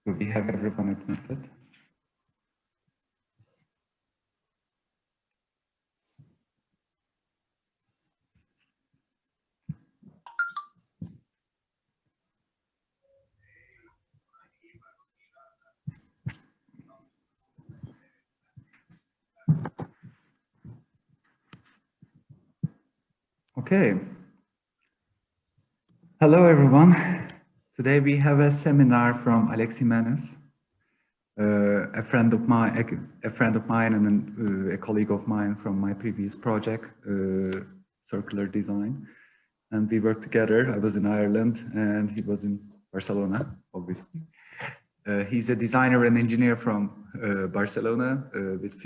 Do we have everyone admitted? Okay. Hello, everyone. Today we have a seminar from Alex Jimenez, a friend of mine, and a colleague of mine from my previous project, Circular Design. And we worked together. I was in Ireland and he was in Barcelona, obviously. He's a designer and engineer from Barcelona with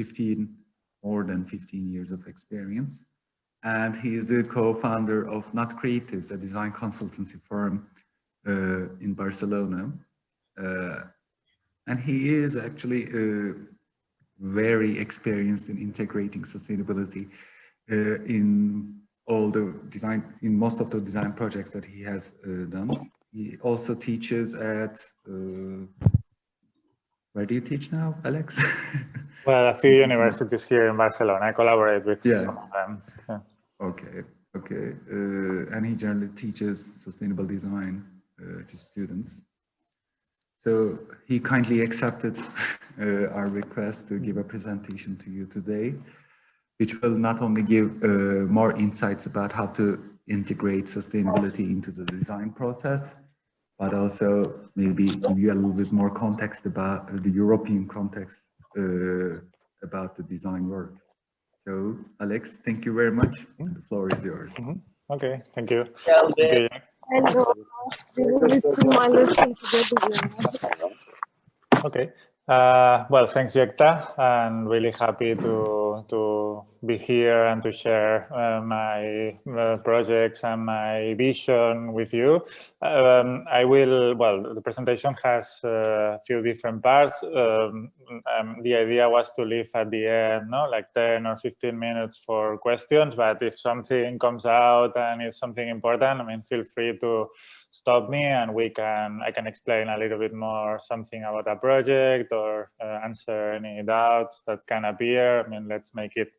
more than 15 years of experience. And he is the co-founder of Nutcreatives, a design consultancy firm in Barcelona. And he is actually very experienced in integrating sustainability in most of the design projects that he has done. He also teaches at, where do you teach now, Alex? Well, a few universities here in Barcelona. I collaborate with some of them. Yeah. Okay. And he generally teaches sustainable design to students. So he kindly accepted our request to give a presentation to you today, which will not only give more insights about how to integrate sustainability into the design process, but also maybe give you a little bit more context about the European context about the design work. So, Alex, thank you very much. The floor is yours. Okay, thank you. Okay. Okay. Well, thanks, Yekta. I'm really happy to be here and to share my projects and my vision with you. The presentation has a few different parts. The idea was to leave at the end, like 10 or 15 minutes for questions, but if something comes out and it's something important, feel free to stop me and I can explain a little bit more something about a project or answer any doubts that can appear. Let's make it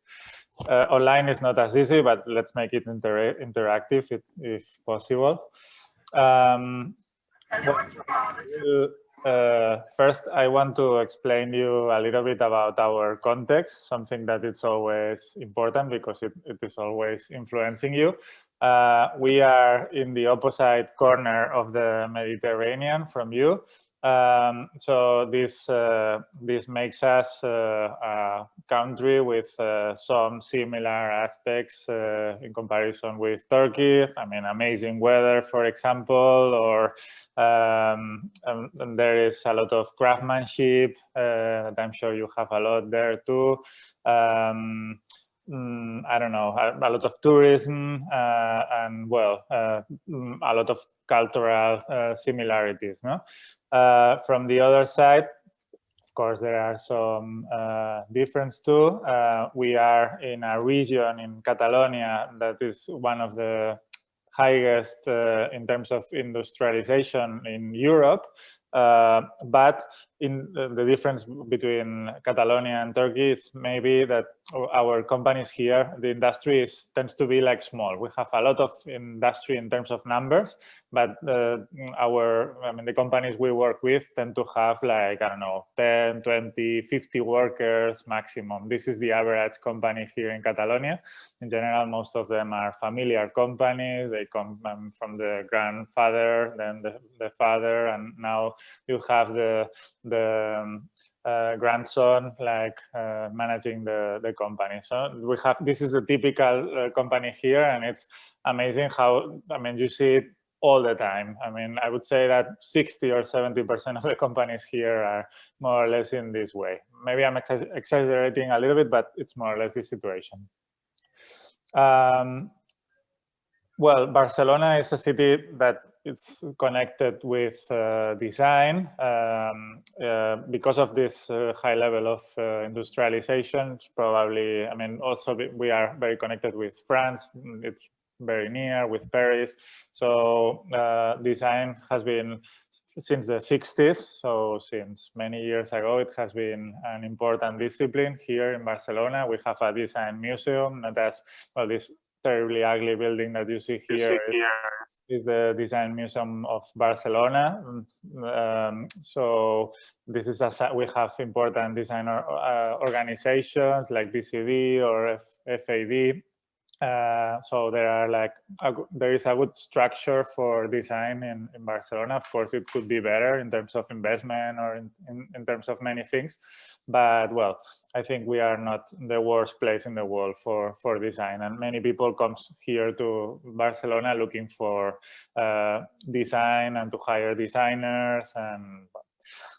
online is not as easy, but let's make it interactive if possible. First, I want to explain you a little bit about our context, something that it's always important because it is always influencing you. We are in the opposite corner of the Mediterranean from you. So this makes us a country with some similar aspects in comparison with Turkey. Amazing weather, for example, or and there is a lot of craftsmanship that I'm sure you have a lot there too. I don't know, a lot of tourism and a lot of cultural similarities. No? From the other side, of course, there are some differences too. We are in a region in Catalonia that is one of the highest in terms of industrialization in Europe. But in the difference between Catalonia and Turkey is maybe that our companies here, the industry tends to be like small. We have a lot of industry in terms of numbers, but the companies we work with tend to have like, I don't know, 10, 20, 50 workers maximum. This is the average company here in Catalonia. In general, most of them are familiar companies. They come from the grandfather, then the father, and now you have the grandson managing the company. So we have, this is a typical company here, and it's amazing how, you see it all the time. I would say that 60 or 70% of the companies here are more or less in this way. Maybe I'm exaggerating a little bit, but it's more or less the situation. Well, Barcelona is a city that it's connected with design because of this high level of industrialization. Probably, also we are very connected with France. It's very near with Paris. So design has been since the 60s. So since many years ago, it has been an important discipline here in Barcelona. We have a design museum, not as well. This terribly ugly building that you see here is the Design Museum of Barcelona. So this is we have important designer organizations like DCD or FAD. So there are there is a good structure for design in Barcelona. Of course, it could be better in terms of investment or in terms of many things. But well, I think we are not the worst place in the world for design. And many people come here to Barcelona looking for design and to hire designers. And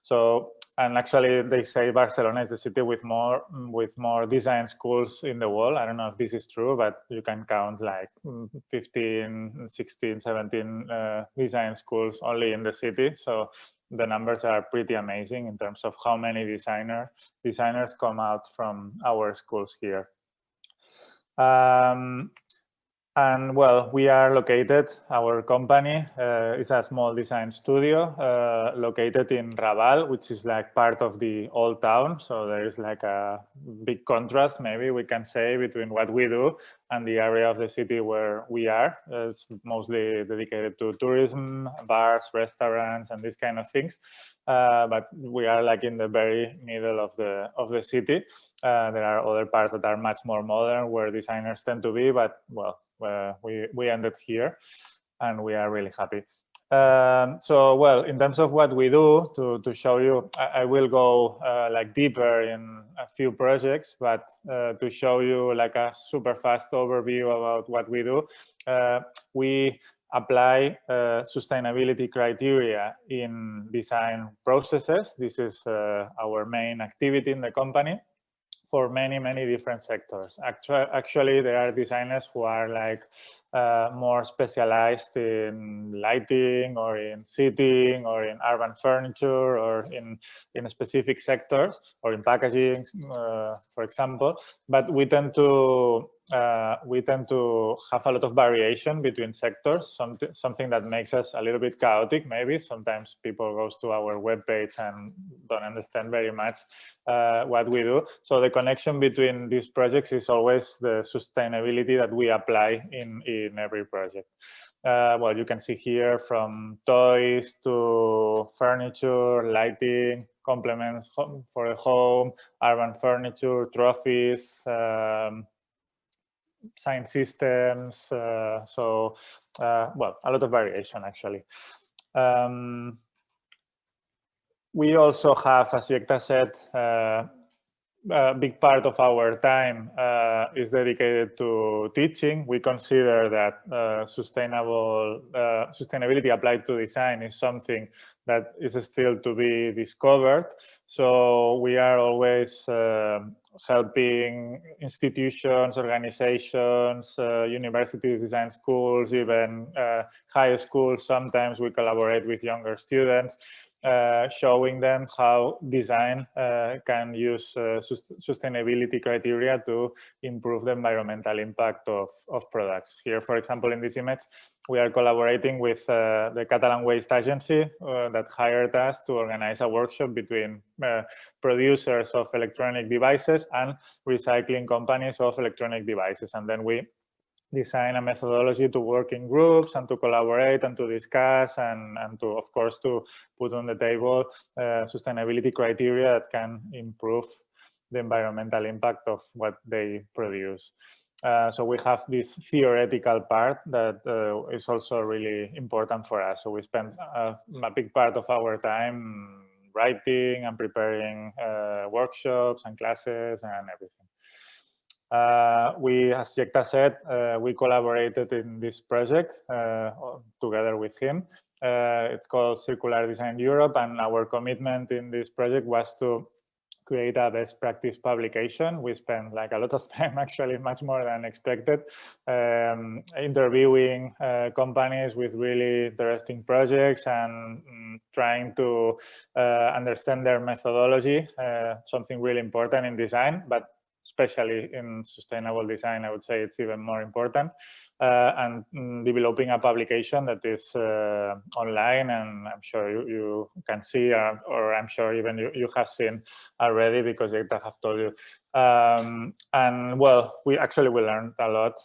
so, and actually they say Barcelona is the city with more design schools in the world. I don't know if this is true, but you can count like 15, 16, 17 design schools only in the city. So the numbers are pretty amazing in terms of how many designers come out from our schools here. And well, we are located, our company is a small design studio located in Raval, which is like part of the old town. So there is like a big contrast, maybe we can say, between what we do and the area of the city where we are. It's mostly dedicated to tourism, bars, restaurants, and these kind of things. But we are like in the very middle of the city. There are other parts that are much more modern where designers tend to be, but well, we ended here and we are really happy. So, well, in terms of what we do, to show you, I will go like deeper in a few projects, but to show you like a super fast overview about what we do, we apply sustainability criteria in design processes. This is our main activity in the company, for many different sectors. Actually, there are designers who are like more specialized in lighting or in seating or in urban furniture or in specific sectors or in packaging, for example. But we tend to have a lot of variation between sectors, something that makes us a little bit chaotic, maybe. Sometimes people go to our webpage and don't understand very much what we do. So the connection between these projects is always the sustainability that we apply in every project. Well, you can see here from toys to furniture, lighting, complements for the home, urban furniture, trophies, sign systems, well, a lot of variation actually. We also have, as Jekta said, a big part of our time is dedicated to teaching. We consider that sustainability applied to design is something that is still to be discovered. So we are always helping institutions, organizations, universities, design schools, even high schools. Sometimes we collaborate with younger students, showing them how design can use sustainability criteria to improve the environmental impact of products. Here, for example, in this image, we are collaborating with the Catalan Waste Agency that hired us to organize a workshop between producers of electronic devices and recycling companies of electronic devices. And then we design a methodology to work in groups and to collaborate and to discuss and to, of course, to put on the table sustainability criteria that can improve the environmental impact of what they produce. So we have this theoretical part that is also really important for us. So we spend a big part of our time writing and preparing workshops and classes and everything. We, as Jekta said, we collaborated in this project together with him. It's called Circular Design Europe, and our commitment in this project was to create a best practice publication. We spent like a lot of time, actually much more than expected, interviewing companies with really interesting projects and trying to understand their methodology, something really important in design, but especially in sustainable design, I would say it's even more important. And developing a publication that is online, and I'm sure you can see, or I'm sure even you have seen already, because I have told you. And well, we learned a lot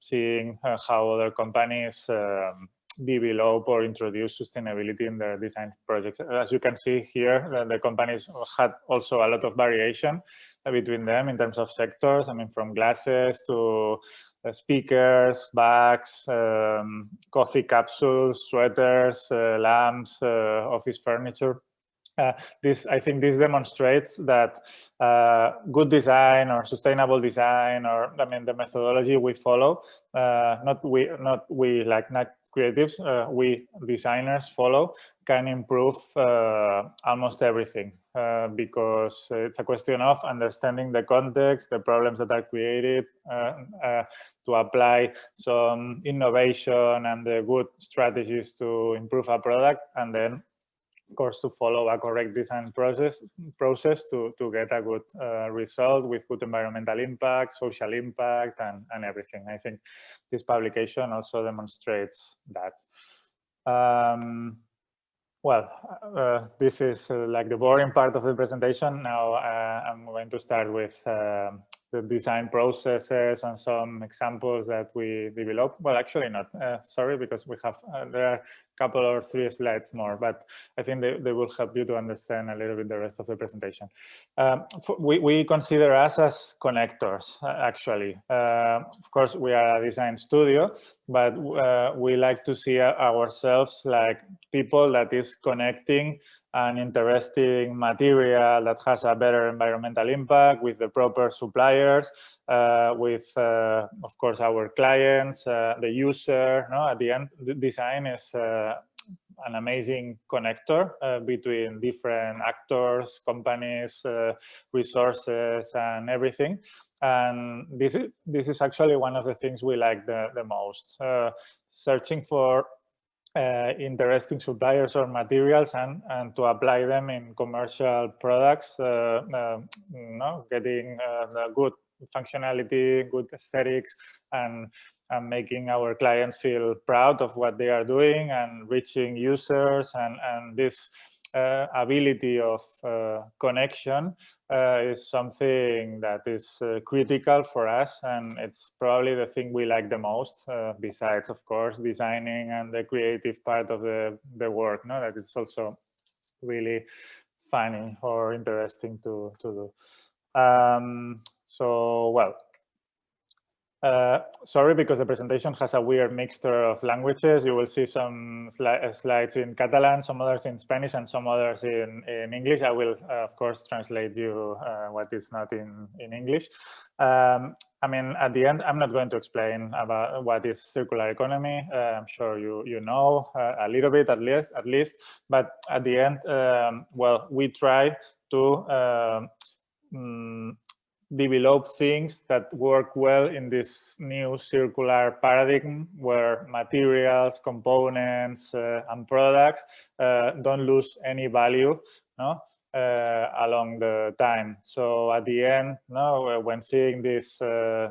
seeing how other companies develop or introduce sustainability in their design projects. As you can see here, the companies had also a lot of variation between them in terms of sectors. I mean, from glasses to speakers, bags, coffee capsules, sweaters, lamps, office furniture. I think this demonstrates that good design or sustainable design, or I mean the methodology we follow, not we like Nutcreatives, we designers follow, can improve almost everything, because it's a question of understanding the context, the problems that are created, to apply some innovation and the good strategies to improve a product, and then of course, to follow a correct design process to get a good result with good environmental impact, social impact, and everything. I think this publication also demonstrates that. This is like the boring part of the presentation. Now I'm going to start with the design processes and some examples that we developed. Well, actually not, sorry, because we have, there are a couple or 3 slides more, but I think they will help you to understand a little bit the rest of the presentation. We consider us as connectors, actually. Of course, we are a design studio, but we like to see ourselves like people that is connecting an interesting material that has a better environmental impact with the proper suppliers, with, of course, our clients, the user. No? At the end, the design is an amazing connector between different actors, companies, resources, and everything. And this is actually one of the things we like the most, searching for interesting suppliers or materials and to apply them in commercial products, getting the good functionality, good aesthetics, and making our clients feel proud of what they are doing and reaching users, and this ability of connection is something that is critical for us, and it's probably the thing we like the most, besides, of course, designing and the creative part of the work, no? That it's also really funny or interesting to do. So, well, sorry, because the presentation has a weird mixture of languages. You will see some slides in Catalan, some others in Spanish, and some others in English. I will, of course, translate you what is not in English. I mean, at the end, I'm not going to explain about what is circular economy. I'm sure you know a little bit, at least. But at the end, well, we try to develop things that work well in this new circular paradigm where materials, components, and products don't lose any value, no? Along the time. So at the end, no, when seeing this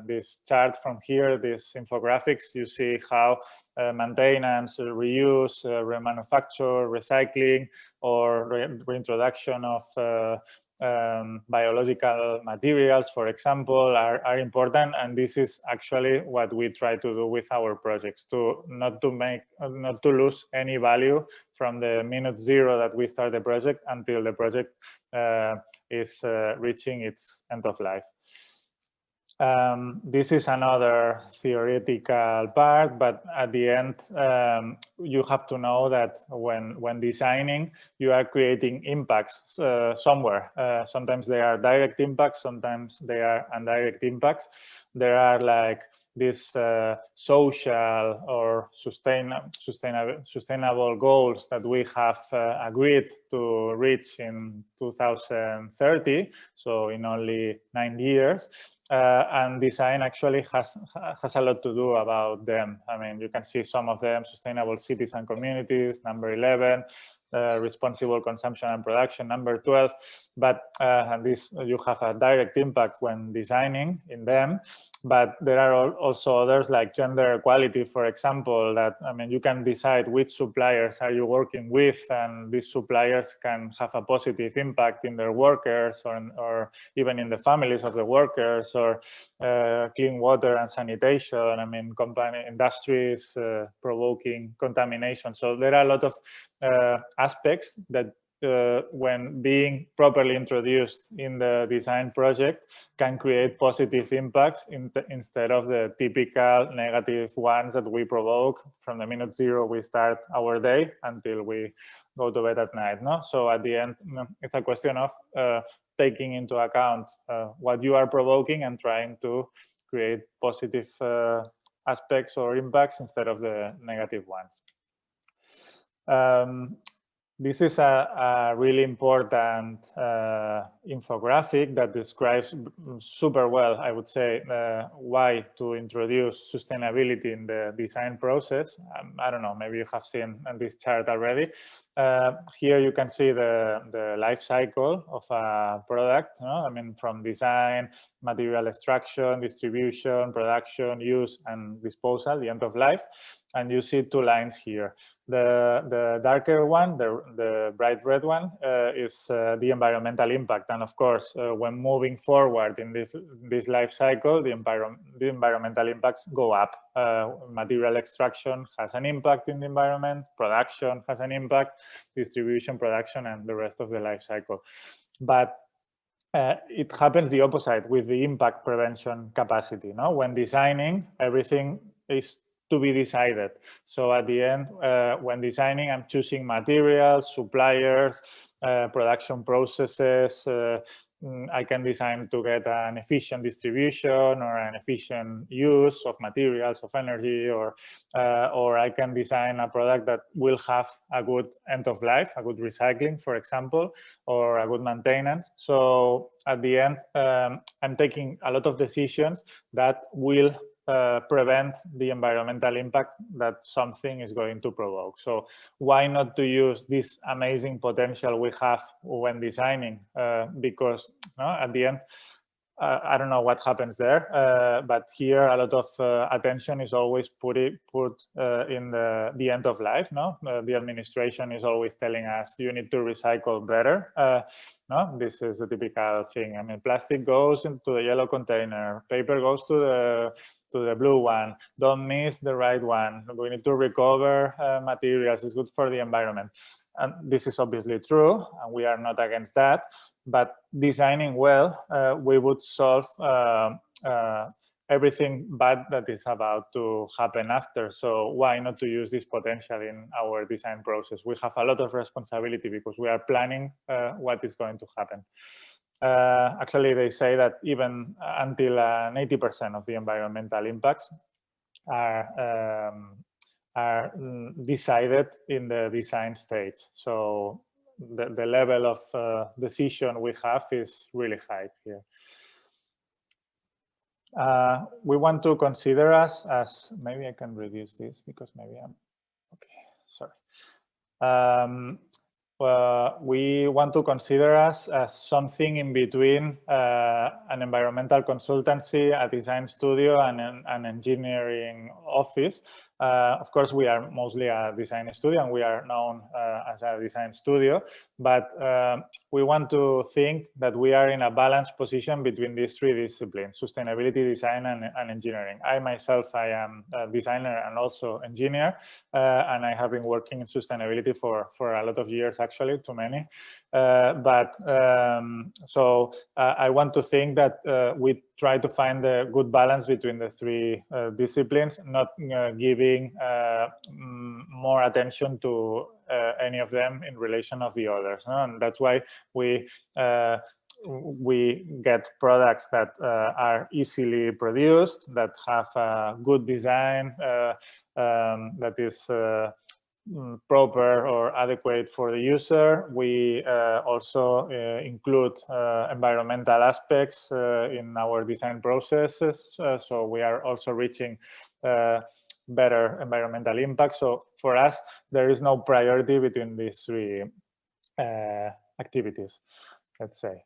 this chart from here, this infographics, you see how maintenance, reuse, remanufacture, recycling, or reintroduction of biological materials, for example, are important, and this is actually what we try to do with our projects, to not to lose any value from the minute zero that we start the project until the project is reaching its end of life. This is another theoretical part, but at the end, you have to know that when designing, you are creating impacts somewhere. Sometimes they are direct impacts, sometimes they are indirect impacts. There are like these social or sustainable goals that we have agreed to reach in 2030, so in only 9 years. And design actually has a lot to do about them. I mean, you can see some of them: sustainable cities and communities, number 11, responsible consumption and production, number 12. But and this, you have a direct impact when designing in them. But there are also others like gender equality, for example, that, I mean, you can decide which suppliers are you working with, and these suppliers can have a positive impact in their workers, or even in the families of the workers, or clean water and sanitation. I mean, industries provoking contamination. So there are a lot of aspects that when being properly introduced in the design project can create positive impacts instead of the typical negative ones that we provoke from the minute zero we start our day until we go to bed at night. No? So at the end, it's a question of taking into account what you are provoking and trying to create positive aspects or impacts instead of the negative ones. This is a really important infographic that describes super well, I would say, why to introduce sustainability in the design process. I don't know, maybe you have seen this chart already. Here you can see the life cycle of a product. I mean, from design, material extraction, distribution, production, use, and disposal, the end of life. And you see two lines here. The darker one, the bright red one, is the environmental impact. And of course, when moving forward in this life cycle, the environmental impacts go up. Material extraction has an impact in the environment, production has an impact, distribution, production, and the rest of the life cycle. But it happens the opposite with the impact prevention capacity. No? When designing, everything is to be decided. So at the end, when designing, I'm choosing materials, suppliers, production processes. I can design to get an efficient distribution or an efficient use of materials, of energy, or I can design a product that will have a good end of life, a good recycling, for example, or a good maintenance. So at the end, I'm taking a lot of decisions that will prevent the environmental impact that something is going to provoke. So why not to use this amazing potential we have when designing? Because at the end, I don't know what happens there, but here a lot of attention is always put in the end of life. No, the administration is always telling us you need to recycle better. No, this is a typical thing. I mean, plastic goes into the yellow container, paper goes to the blue one. Don't miss the right one. We need to recover materials. It's good for the environment. And this is obviously true, and we are not against that. But designing well, we would solve everything bad that is about to happen after. So why not to use this potential in our design process? We have a lot of responsibility because we are planning what is going to happen. Actually, they say that even until 80% of the environmental impacts are decided in the design stage. So the level of decision we have is really high here. We want to consider us as, maybe I can reduce this because maybe I'm, okay, sorry. We want to consider us as something in between an environmental consultancy, a design studio, and an engineering office. Of course, we are mostly a design studio, and we are known as a design studio, but we want to think that we are in a balanced position between these three disciplines: sustainability, design, and engineering. I myself, I am a designer and also engineer, and I have been working in sustainability for a lot of years, actually, too many. So I want to think that we try to find a good balance between the three disciplines, not giving more attention to any of them in relation of the others. No? And that's why we get products that are easily produced, that have a good design, that is proper or adequate for the user. We also include environmental aspects in our design processes. So we are also reaching better environmental impact. So for us, there is no priority between these three activities, let's say.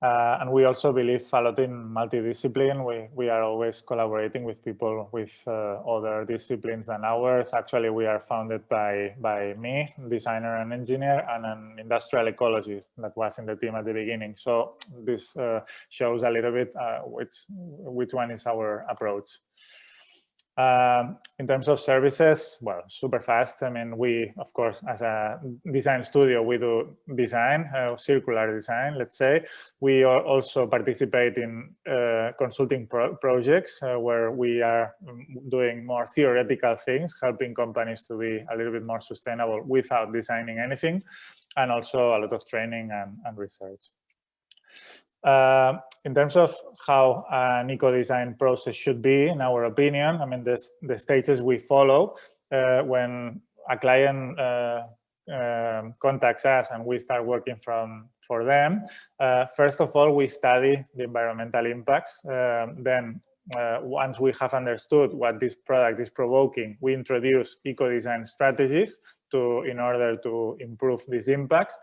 And we also believe a lot in multidiscipline. We are always collaborating with people with other disciplines than ours. Actually, we are founded by me, designer and engineer, and an industrial ecologist that was in the team at the beginning. So this shows a little bit which one is our approach. In terms of services, well, super fast. I mean, we, of course, as a design studio, we do design, circular design, let's say. We also participate in consulting projects where we are doing more theoretical things, helping companies to be a little bit more sustainable without designing anything, and also a lot of training and research. In terms of how an eco-design process should be, in our opinion, I mean, the stages we follow when a client contacts us and we start working for them. First of all, we study the environmental impacts. Then once we have understood what this product is provoking, we introduce eco-design strategies in order to improve these impacts.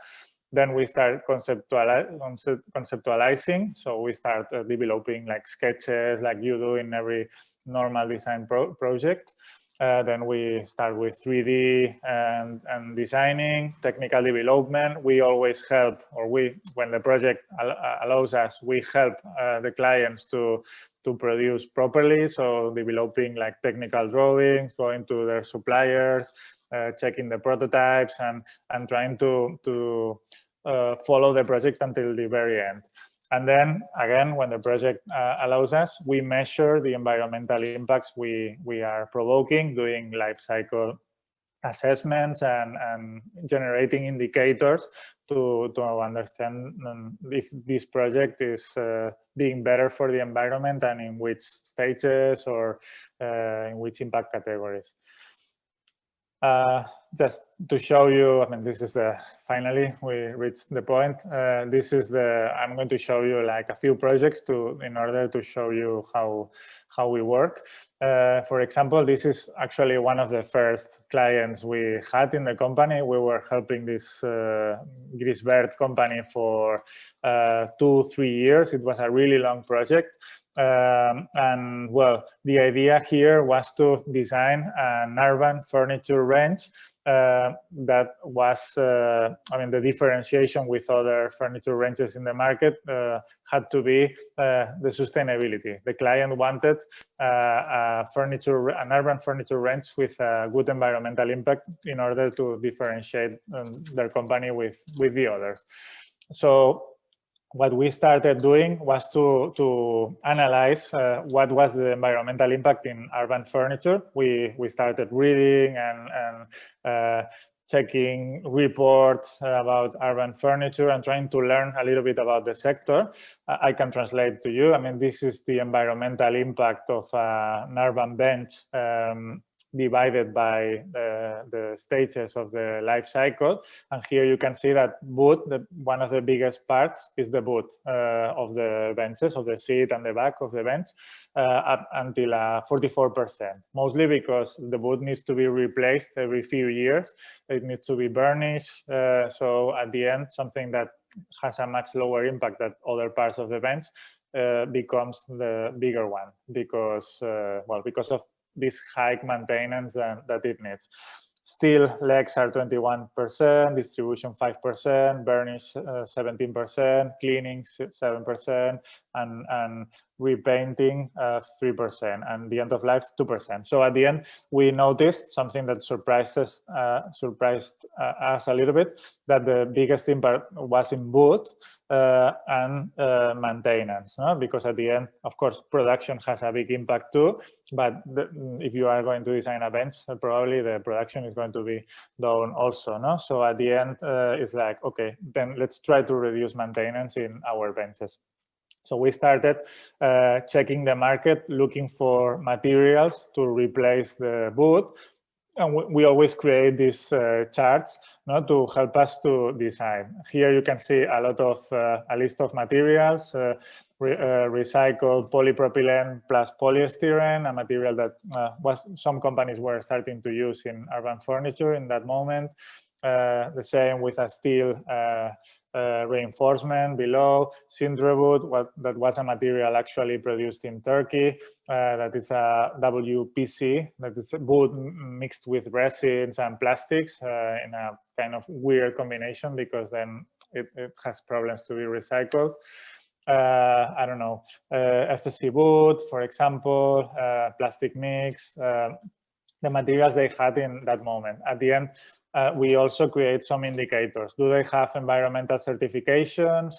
Then we start conceptualizing. So we start developing like sketches like you do in every normal design project. Then we start with 3D and designing, technical development. We always help, or when the project allows us, we help the clients to produce properly. So developing like technical drawings, going to their suppliers, checking the prototypes, and trying to follow the project until the very end. And then again, when the project allows us, we measure the environmental impacts we are provoking, doing life cycle assessments and generating indicators to understand if this project is being better for the environment and in which stages or in which impact categories. Just to show you, I mean, this is finally we reached the point. I'm going to show you like a few projects in order to show you how we work. For example, this is actually one of the first clients we had in the company. We were helping this Grisbert company for 2-3 years. It was a really long project. And well, the idea here was to design an urban furniture range that was, I mean, the differentiation with other furniture ranges in the market had to be the sustainability. The client wanted an urban furniture range with a good environmental impact in order to differentiate their company with the others. So what we started doing was to analyze what was the environmental impact in urban furniture. We started reading and checking reports about urban furniture and trying to learn a little bit about the sector. I can translate to you. I mean, this is the environmental impact of an urban bench divided by the stages of the life cycle. And here you can see that boot, one of the biggest parts is the boot of the benches, of the seat and the back of the bench, up until 44%, mostly because the boot needs to be replaced every few years. It needs to be burnished. So at the end, something that has a much lower impact than other parts of the bench becomes the bigger one because, well, because of this high maintenance that it needs. Steel legs are 21%, distribution 5%, burnish 17%, cleaning 7%, and repainting 3%, and the end of life 2%. So at the end, we noticed something that surprised us a little bit, that the biggest impact was in boot and maintenance, no? Because at the end, of course, production has a big impact too, but if you are going to design a bench, probably the production is going to be done also, no? So at the end, it's like, okay, then let's try to reduce maintenance in our benches. So we started checking the market, looking for materials to replace the boot. and we always create these charts, to help us to design. Here you can see a lot of a list of materials, recycled polypropylene plus polystyrene, a material that some companies were starting to use in urban furniture in that moment. The same with a steel reinforcement below. Sindrebut, that was a material actually produced in Turkey. That is a WPC, that is wood mixed with resins and plastics in a kind of weird combination, because then it has problems to be recycled. I don't know, FSC wood, for example, plastic mix, the materials they had in that moment. At the end, we also create some indicators. Do they have environmental certifications?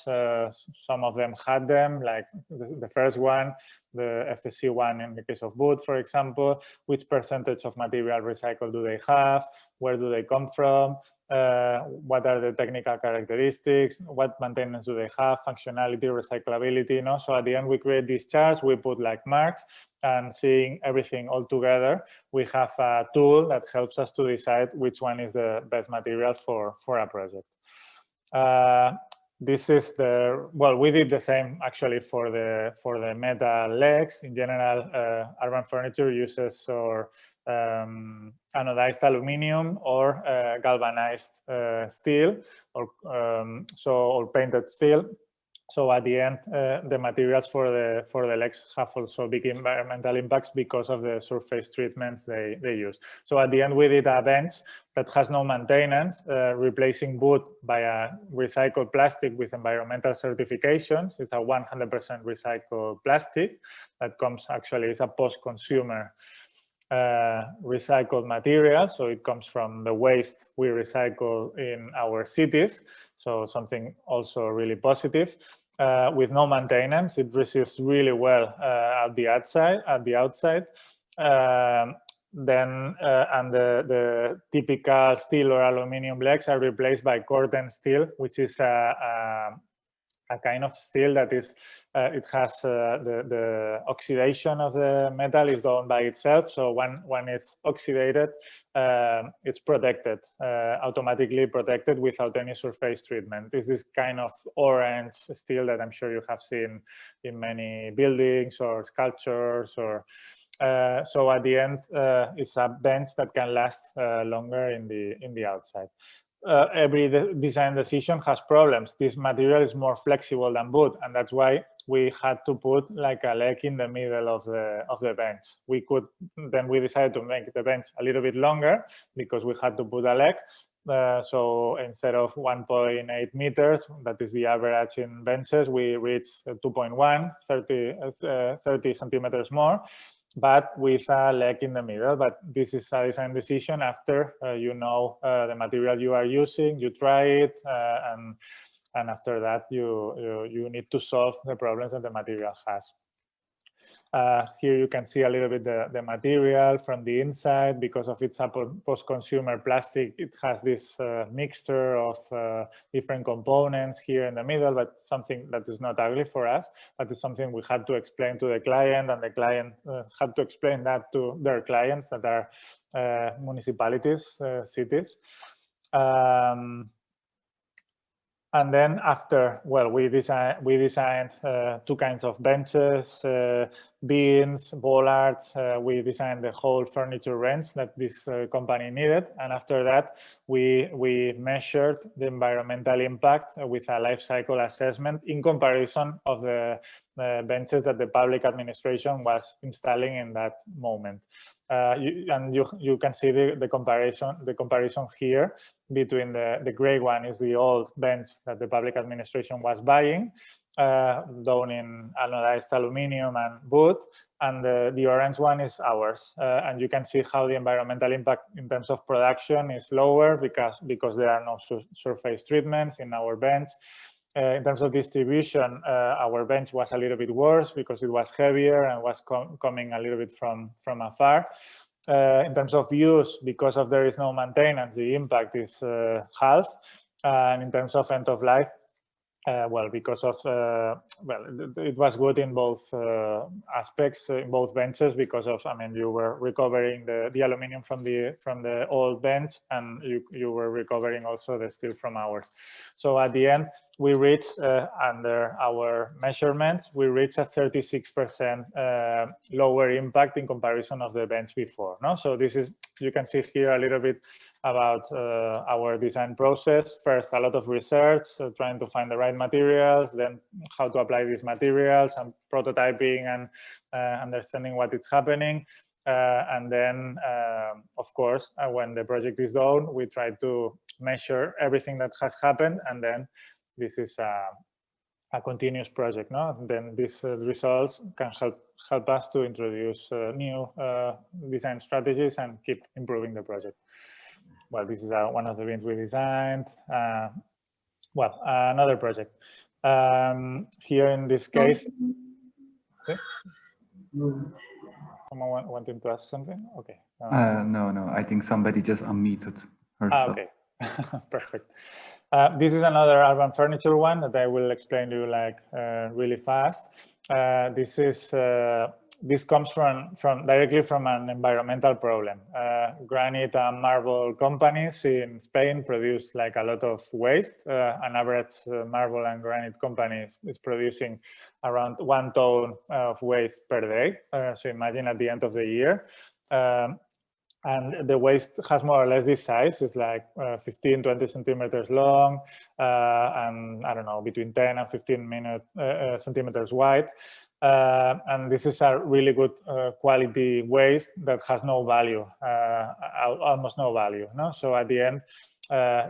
Some of them had them, like the first one, the FSC one in the case of wood, for example. Which percentage of material recycled do they have? Where do they come from? What are the technical characteristics? What maintenance do they have? Functionality, recyclability, So at the end, we create these charts, we put like marks, and seeing everything all together, we have a tool that helps us to decide which one is the best material for a project. This is we did the same actually for the metal legs. In general, urban furniture uses anodized aluminum or galvanized steel, or painted steel. So at the end, the materials for the legs have also big environmental impacts because of the surface treatments they use. So at the end, we did a bench that has no maintenance, replacing wood by a recycled plastic with environmental certifications. It's a 100% recycled plastic that comes actually as a post-consumer recycled material. So it comes from the waste we recycle in our cities. So something also really positive. With no maintenance, it resists really well at the outside. Then and the typical steel or aluminum legs are replaced by corten steel, which is a kind of steel that is, it has the oxidation of the metal is done by itself. So when it's oxidated, it's protected, automatically protected without any surface treatment. This is kind of orange steel that I'm sure you have seen in many buildings or sculptures or. So at the end, it's a bench that can last longer in the outside. Every design decision has problems. This material is more flexible than wood, and that's why we had to put like a leg in the middle of the bench. We decided to make the bench a little bit longer because we had to put a leg. So instead of 1.8 meters, that is the average in benches, we reached 2.1, 30 centimeters more, but with a leg in the middle. But this is a design decision after you know the material you are using, you try it, and after that you need to solve the problems that the material has. Here you can see a little bit the material from the inside. Because of its post-consumer plastic, it has this mixture of different components here in the middle, but something that is not ugly for us, but it's something we had to explain to the client, and the client had to explain that to their clients that are municipalities, cities. And then after, well, we designed two kinds of benches, beams, bollards. We designed the whole furniture range that this company needed. And after that, we measured the environmental impact with a life cycle assessment in comparison of the benches that the public administration was installing in that moment. You can see the comparison here between the gray one is the old bench that the public administration was buying, done in anodized aluminum and wood, and the orange one is ours. And you can see how the environmental impact in terms of production is lower because there are no surface treatments in our bench. In terms of distribution, our bench was a little bit worse because it was heavier and was coming a little bit from afar. In terms of use, because of there is no maintenance, the impact is half. And in terms of end of life, well, because of well, it was good in both aspects, in both benches, because of, I mean, you were recovering the aluminum from the old bench, and you were recovering also the steel from ours. So at the end, we reached under our measurements, we reached a 36% lower impact in comparison of the bench before. No, so this is, you can see here a little bit about our design process. First, a lot of research, trying to find the right materials, then how to apply these materials, and prototyping and understanding what is happening. And then, of course, when the project is done, we try to measure everything that has happened, and then this is a continuous project. No, then these results can help us to introduce new design strategies and keep improving the project. Well, this is one of the bins we designed. Well, another project. Here in this case, yes? Someone wanting to ask something? Okay. No, I think somebody just unmuted herself. Okay, perfect. This is another urban furniture one that I will explain to you like really fast. This comes directly from an environmental problem. Granite and marble companies in Spain produce like a lot of waste. An average marble and granite company is producing around 1 ton of waste per day. So imagine at the end of the year. And the waste has more or less this size. It's like 15, 20 centimeters long, and I don't know, between 10 and 15 centimeters wide. And this is a really good quality waste that has no value, almost no value. No? So at the end,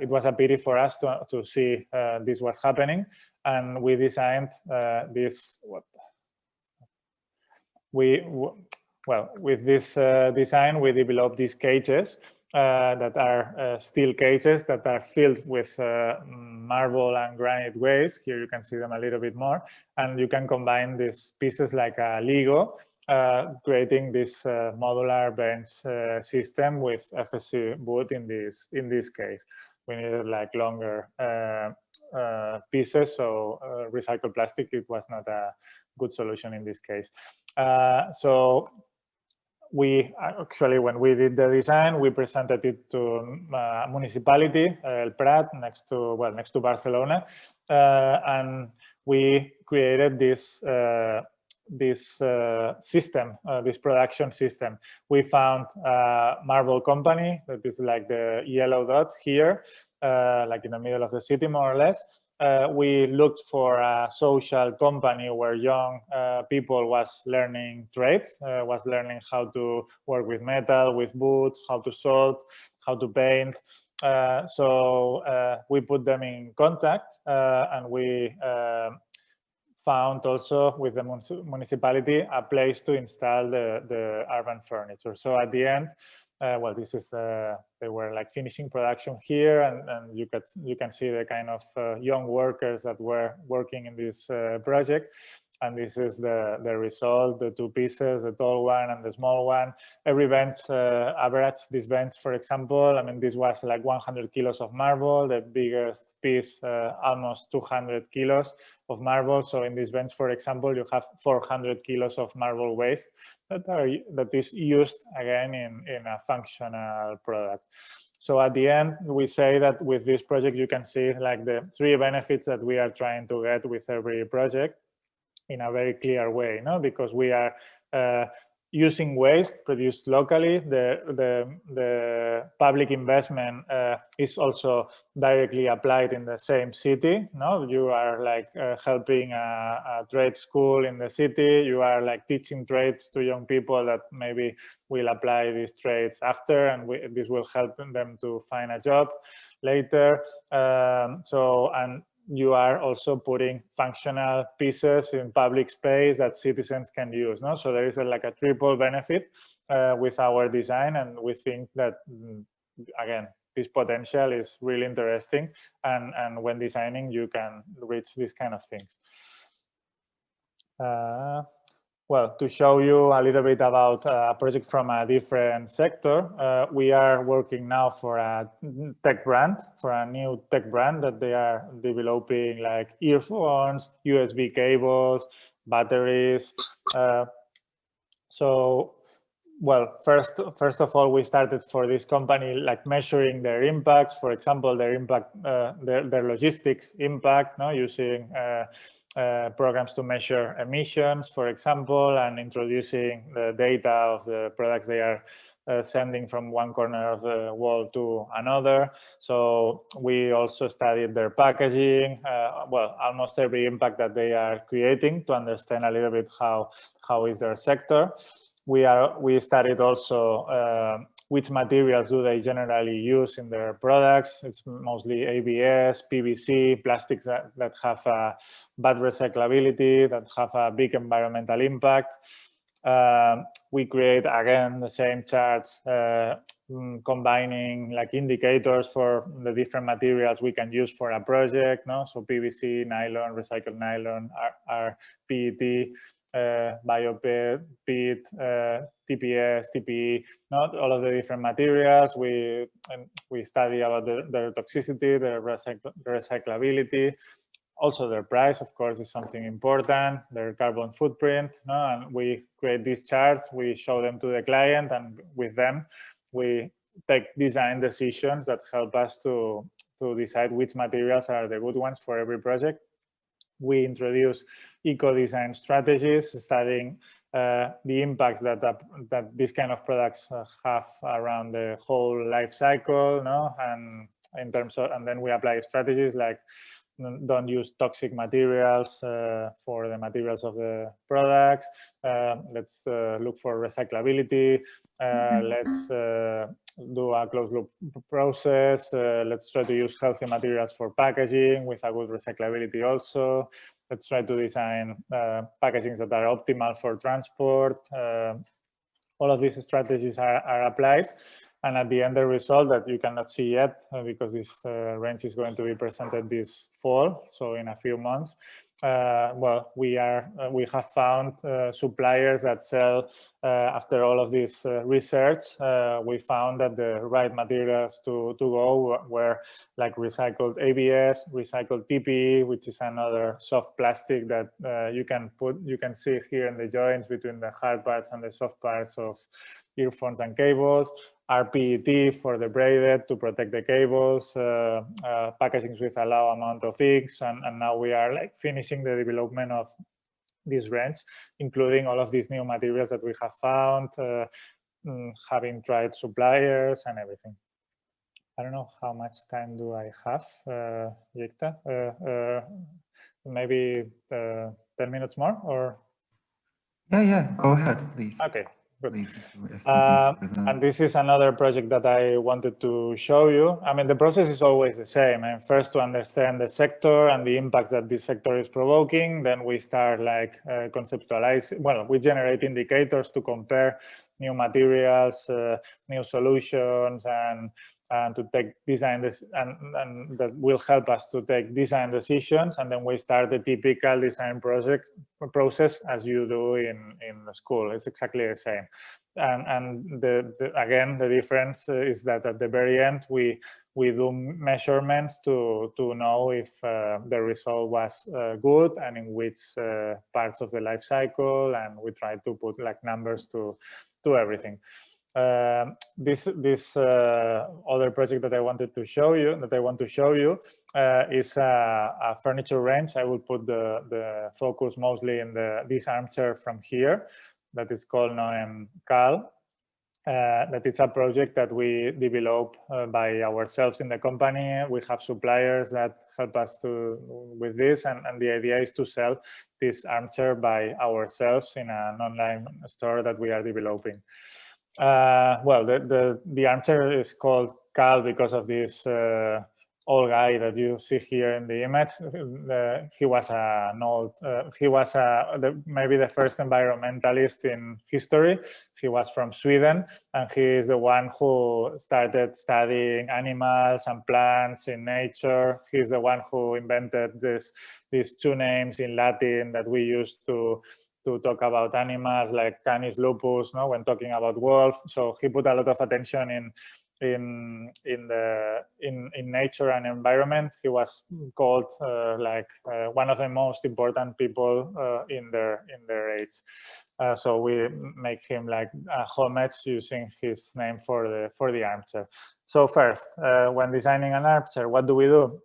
it was a pity for us to see this was happening. And we designed this. Well, with this design, we developed these cages that are steel cages that are filled with marble and granite waste. Here you can see them a little bit more. And you can combine these pieces like a Lego, creating this modular bench system with FSC wood in this case. We needed like longer pieces, so recycled plastic, it was not a good solution in this case. So we actually, when we did the design, we presented it to municipality, El Prat, next to Barcelona, and we created this system, this production system. We found a marble company that is like the yellow dot here, like in the middle of the city, more or less. We looked for a social company where young people was learning trades, was learning how to work with metal, with wood, how to solder, how to paint. So we put them in contact, and we found also with the municipality a place to install the urban furniture. So at the end, well, this is they were like finishing production here, and you can see the kind of young workers that were working in this project. And this is the result, the two pieces, the tall one and the small one. Every bench average, this bench, for example, I mean, this was like 100 kilos of marble, the biggest piece, almost 200 kilos of marble. So in this bench, for example, you have 400 kilos of marble waste that is used again in a functional product. So at the end, we say that with this project, you can see like the 3 benefits that we are trying to get with every project in a very clear way, no? Because we are using waste produced locally. The public investment is also directly applied in the same city. No, you are like helping a trade school in the city. You are like teaching trades to young people that maybe will apply these trades after, and this will help them to find a job later. And you are also putting functional pieces in public space that citizens can use. No? So there is like a triple benefit with our design, and we think that, again, this potential is really interesting, and when designing, you can reach these kind of things. well, to show you a little bit about a project from a different sector, we are working now for a tech brand, for a new tech brand that they are developing, like earphones, USB cables, batteries. So, well, first of all, we started for this company like measuring their impacts. For example, their impact, their logistics impact, no, using programs to measure emissions, for example, and introducing the data of the products they are sending from one corner of the world to another. So we also studied their packaging, well, almost every impact that they are creating to understand a little bit how is their sector. We studied also which materials do they generally use in their products. It's mostly ABS, PVC, plastics that have a bad recyclability, that have a big environmental impact. We create, again, the same charts, combining like indicators for the different materials we can use for a project, no? So PVC, nylon, recycled nylon, PET, bio-PET, TPS, TPE, not all of the different materials. We study about their toxicity, their recyclability. Also, their price, of course, is something important, their carbon footprint, no? And we create these charts, we show them to the client, and with them, we take design decisions that help us to decide which materials are the good ones for every project. We introduce eco-design strategies, studying the impacts that these kind of products have around the whole life cycle, no? And in terms of, and then we apply strategies like don't use toxic materials for the materials of the products. Let's look for recyclability. Let's do a closed loop process. Let's try to use healthy materials for packaging with a good recyclability also. Let's try to design packagings that are optimal for transport. All of these strategies are applied. And at the end, the result that you cannot see yet, because this range is going to be presented this fall, so in a few months. Well, we have found suppliers that sell, after all of this research, we found that the right materials to go were like recycled ABS, recycled TPE, which is another soft plastic that you can see here in the joints between the hard parts and the soft parts of earphones and cables. RPET for the braided to protect the cables, packagings with a low amount of inks, and now we are like finishing the development of this range, including all of these new materials that we have found, having tried suppliers and everything. I don't know how much time do I have, Yekta? Maybe 10 minutes more, or? Yeah, go ahead, please. Okay. Good. And and this is another project that I wanted to show you. I mean, the process is always the same. And first to understand the sector and the impact that this sector is provoking, then we start like conceptualize. Well, we generate indicators to compare new materials, new solutions, and to take design and that will help us to take design decisions. And then we start the typical design process as you do in the school. It's exactly the same. And again, the difference is that at the very end, we do measurements to know if the result was good and in which parts of the life cycle, and we try to put like numbers to everything. This other project that I wanted to show you, is a furniture range. I will put the focus mostly in this armchair from here, that is called Noem Cal. That is a project that we develop by ourselves in the company. We have suppliers that help us with this, and the idea is to sell this armchair by ourselves in an online store that we are developing. Well, the armchair is called Cal because of this old guy that you see here in the image. He was maybe the first environmentalist in history. He was from Sweden, and he is the one who started studying animals and plants in nature. He's the one who invented these two names in Latin that we use to to talk about animals like Canis lupus, no, when talking about wolf. So he put a lot of attention in nature and environment. He was called one of the most important people in their age. So we make him like a homage using his name for the armchair. So first, when designing an armchair, what do we do?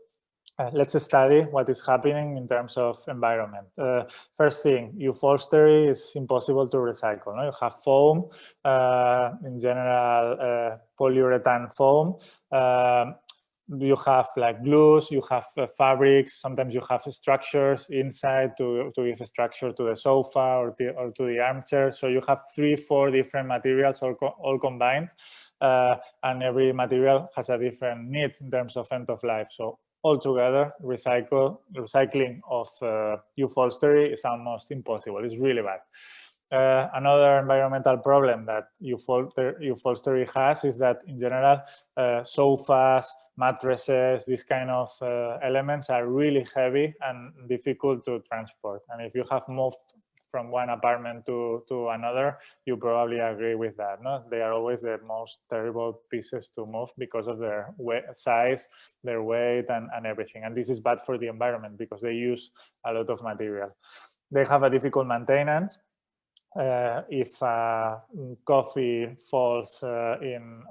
Let's study what is happening in terms of environment. First thing, upholstery is impossible to recycle. No? You have foam, in general, polyurethane foam. You have like glues, you have fabrics, sometimes you have structures inside to give a structure to the sofa or to the armchair. So you have 3-4 different materials all combined, and every material has a different need in terms of end of life. So altogether, recycling of upholstery is almost impossible. It's really bad. Another environmental problem that upholstery has is that, in general, sofas, mattresses, these kind of elements are really heavy and difficult to transport. And if you have moved from one apartment to another, you probably agree with that. No? They are always the most terrible pieces to move because of their size, their weight, and everything. And this is bad for the environment because they use a lot of material. They have a difficult maintenance. If coffee falls in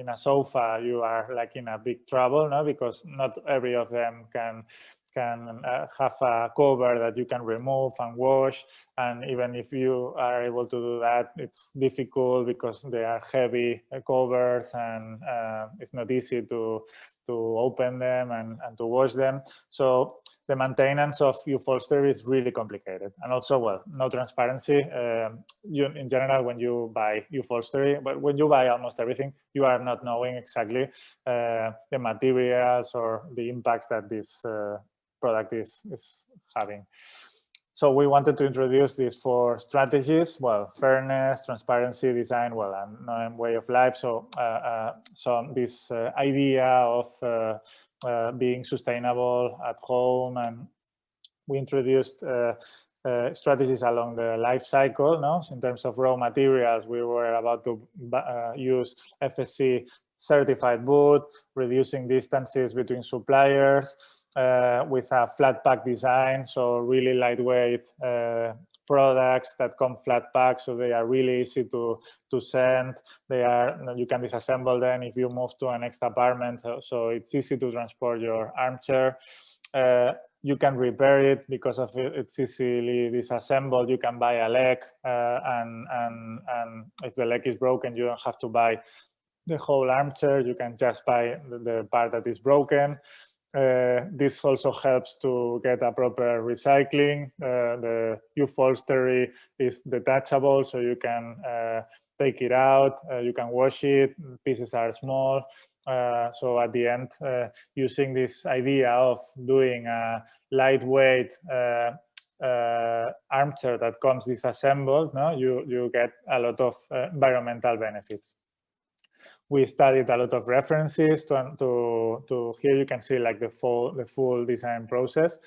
a sofa, you are like in a big trouble, no? Because not every of them can have a cover that you can remove and wash, and even if you are able to do that, it's difficult because they are heavy covers, and it's not easy to open them and to wash them. So the maintenance of upholstery is really complicated, and also, well, no transparency. In general, when you buy upholstery, but when you buy almost everything, you are not knowing exactly the materials or the impacts that this product is having. So we wanted to introduce these 4 strategies: well, fairness, transparency, design, well, and way of life. So this idea of being sustainable at home, and we introduced strategies along the life cycle. No? So in terms of raw materials, we were about to use FSC certified wood, reducing distances between suppliers, with a flat pack design, so really lightweight products that come flat pack, so they are really easy to send. You can disassemble them if you move to a next apartment, so it's easy to transport your armchair. You can repair it because of it's easily disassembled. You can buy a leg, and if the leg is broken, you don't have to buy the whole armchair. You can just buy the part that is broken. This also helps to get a proper recycling. The upholstery is detachable, so you can take it out, you can wash it, pieces are small. So at the end, using this idea of doing a lightweight armchair that comes disassembled, no, you get a lot of environmental benefits. We studied a lot of references to here you can see like the full design process.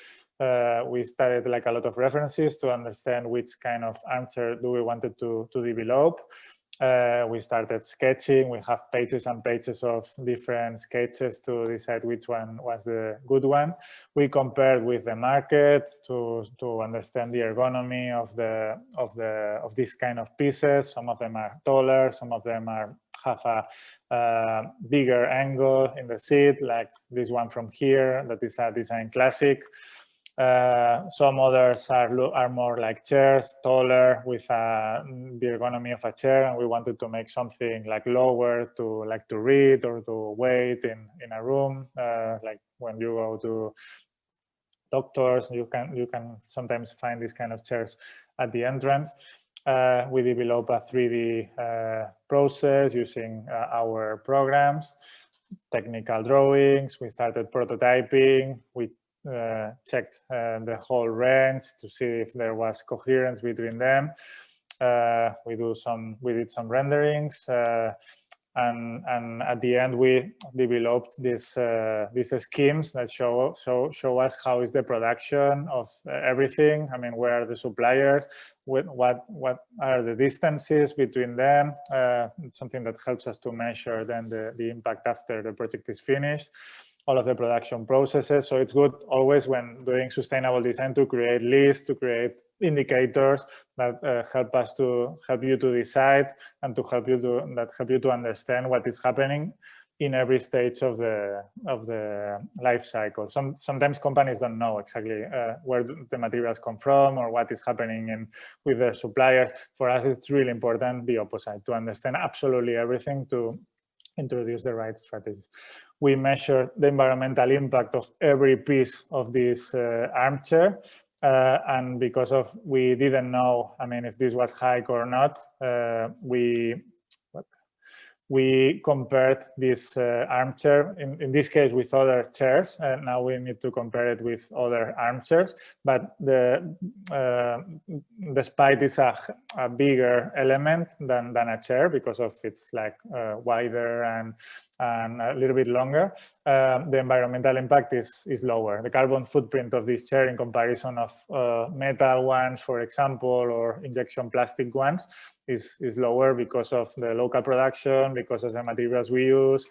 We studied like a lot of references to understand which kind of armchair do we wanted to develop. We started sketching. We have pages and pages of different sketches to decide which one was the good one. We compared with the market to understand the ergonomy of this kind of pieces. Some of them are taller, some of them have a bigger angle in the seat, like this one from here that is a design classic. Some others are more like chairs, taller, with the ergonomy of a chair, and we wanted to make something like lower to read or to wait in a room, like when you go to doctors, you can sometimes find these kind of chairs at the entrance. We develop a 3D process using our programs, technical drawings. We started prototyping. We checked the whole range to see if there was coherence between them. We did some renderings, and at the end we developed these schemes that show us how is the production of everything. I mean, where are the suppliers, what are the distances between them, something that helps us to measure then the impact after the project is finished, all of the production processes. So it's good always when doing sustainable design to create lists, to create indicators that help you to decide and to help you to understand what is happening in every stage of the life cycle. Sometimes companies don't know exactly where the materials come from or what is happening with their suppliers. For us, it's really important the opposite, to understand absolutely everything to introduce the right strategies. We measure the environmental impact of every piece of this armchair. And because we didn't know, I mean, if this was hike or not, we compared this armchair, in this case, with other chairs. And now we need to compare it with other armchairs. But the spite is a bigger element than a chair because of it's like wider and a little bit longer. The environmental impact is lower. The carbon footprint of this chair in comparison of metal ones, for example, or injection plastic ones is lower because of the local production, because of the materials we use,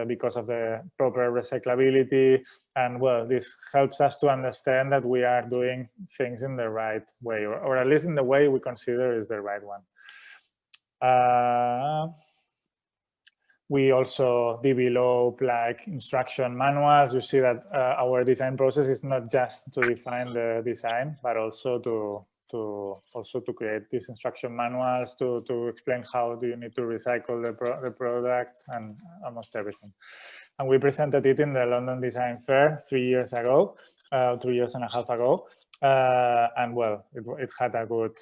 because of the proper recyclability. And well, this helps us to understand that we are doing things in the right way, or at least in the way we consider is the right one. We also develop like instruction manuals. You see that our design process is not just to define the design, but also to create these instruction manuals to explain how do you need to recycle the product and almost everything. And we presented it in the London Design Fair 3 years ago, 3 years and a half ago. And well, it had a good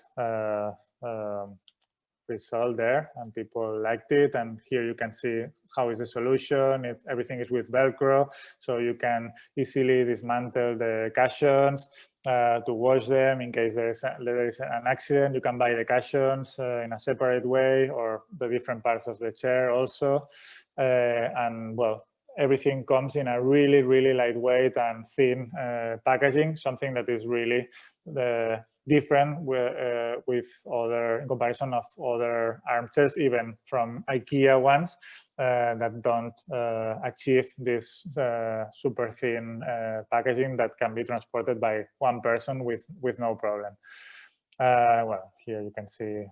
result there, and people liked it. And here you can see how is the solution. Everything is with Velcro, so you can easily dismantle the cushions to wash them in case there is an accident. You can buy the cushions in a separate way, or the different parts of the chair also. And well, everything comes in a really, really lightweight and thin packaging, something that is really different with in comparison of other armchairs, even from IKEA ones that don't achieve this super thin packaging that can be transported by one person with no problem. Well, here you can see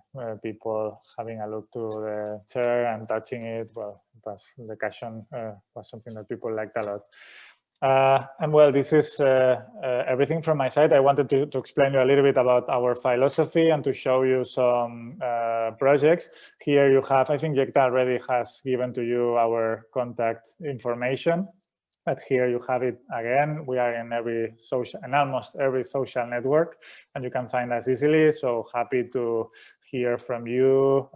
people having a look to the chair and touching it. Well, the cushion was something that people liked a lot. And well, this is everything from my side. I wanted to explain you a little bit about our philosophy and to show you some projects. Here you have, I think Jekta already has given to you our contact information. But here you have it again. We are in almost every social network, and you can find us easily. So happy to hear from you.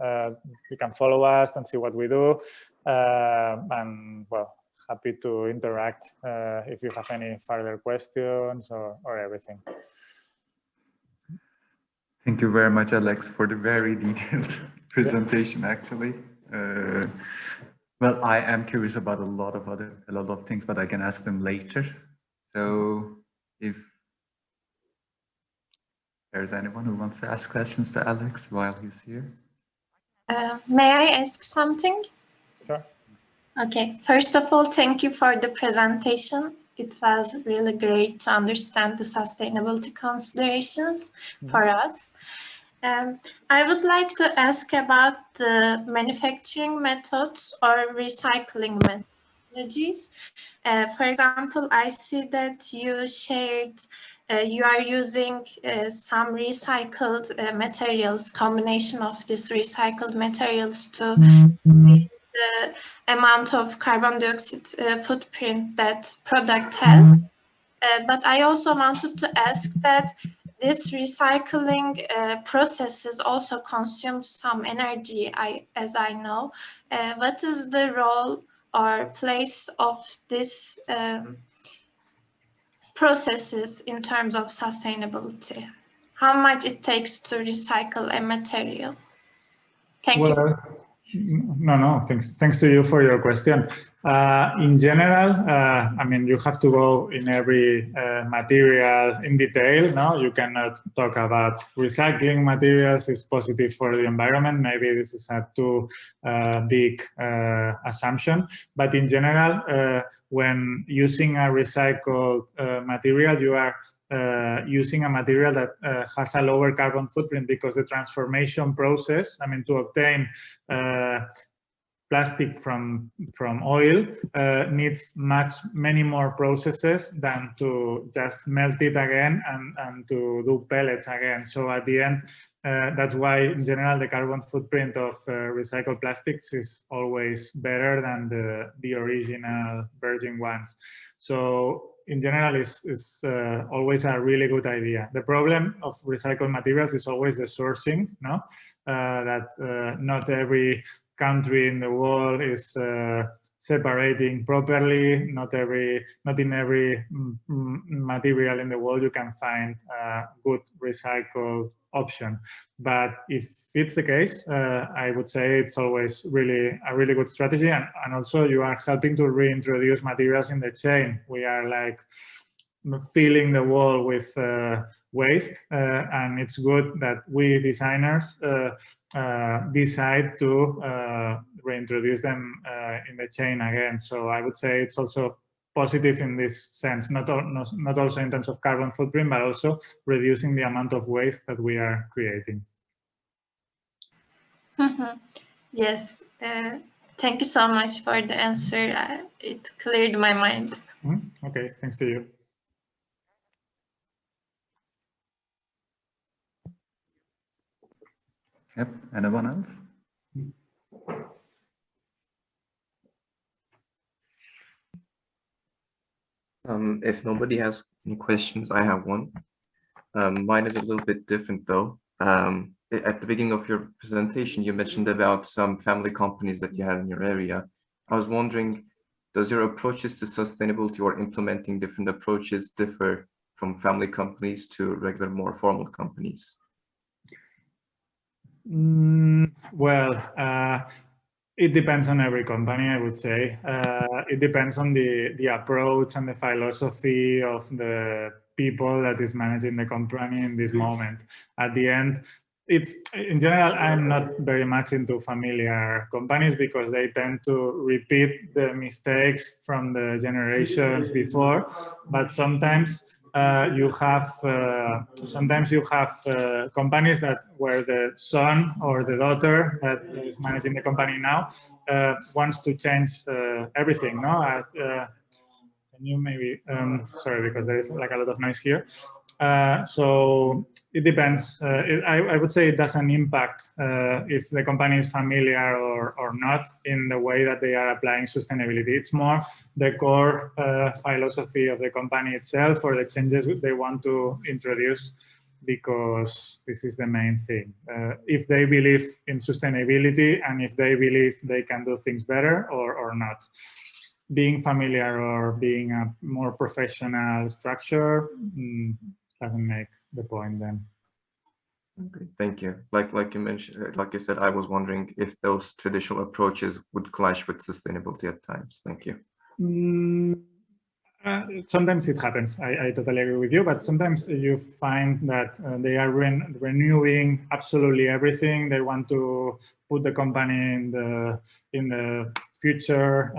You can follow us and see what we do. And well, happy to interact if you have any further questions or everything. Thank you very much, Alex, for the very detailed presentation, actually. Well, I am curious about a lot of things, but I can ask them later. So if there's anyone who wants to ask questions to Alex while he's here. May I ask something? Sure. Okay, first of all, thank you for the presentation. It was really great to understand the sustainability considerations for us. I would like to ask about the manufacturing methods or recycling methodologies. For example, I see that you shared you are using some recycled materials, combination of these recycled materials to reduce the amount of carbon dioxide footprint that product has. But I also wanted to ask that this recycling processes also consume some energy, as I know. What is the role or place of this processes in terms of sustainability? How much it takes to recycle a material? Thank you. No. Thanks to you for your question. In general, I mean, you have to go in every material in detail. No, you cannot talk about recycling materials is positive for the environment. Maybe this is a too big assumption. But in general, when using a recycled material, you are using a material that has a lower carbon footprint, because the transformation process, I mean, to obtain plastic from oil needs many more processes than to just melt it again and to do pellets again. So at the end, that's why in general the carbon footprint of recycled plastics is always better than the original virgin ones. So in general, is always a really good idea. The problem of recycled materials is always the sourcing, no? That not every country in the world is separating properly. Not in every material in the world you can find a good recycled option. But if it's the case, I would say it's always a really good strategy. And also you are helping to reintroduce materials in the chain. We are like filling the wall with waste, and it's good that we designers decide to reintroduce them in the chain again. So I would say it's also positive in this sense, not also in terms of carbon footprint, but also reducing the amount of waste that we are creating. Yes, thank you so much for the answer. It cleared my mind. Okay, thanks to you. Yep, anyone else? If nobody has any questions, I have one. Mine is a little bit different though. At the beginning of your presentation, you mentioned about some family companies that you have in your area. I was wondering, does your approaches to sustainability or implementing different approaches differ from family companies to regular, more formal companies? Well, it depends on every company, I would say. It depends on the approach and the philosophy of the people that is managing the company in this moment. At the end, it's in general, I'm not very much into familiar companies because they tend to repeat the mistakes from the generations before. But sometimes you have companies that where the son or the daughter that is managing the company now wants to change everything. No, can you maybe sorry, because there is like a lot of noise here. So it depends. I would say it doesn't impact if the company is familiar or not in the way that they are applying sustainability. It's more the core philosophy of the company itself or the changes they want to introduce, because this is the main thing. If they believe in sustainability and if they believe they can do things better or not. Being familiar or being a more professional structure doesn't make the point then. Okay, thank you. Like you mentioned, like you said, I was wondering if those traditional approaches would clash with sustainability at times. Thank you. Sometimes it happens. I totally agree with you, but sometimes you find that they are renewing absolutely everything. They want to put the company in the future,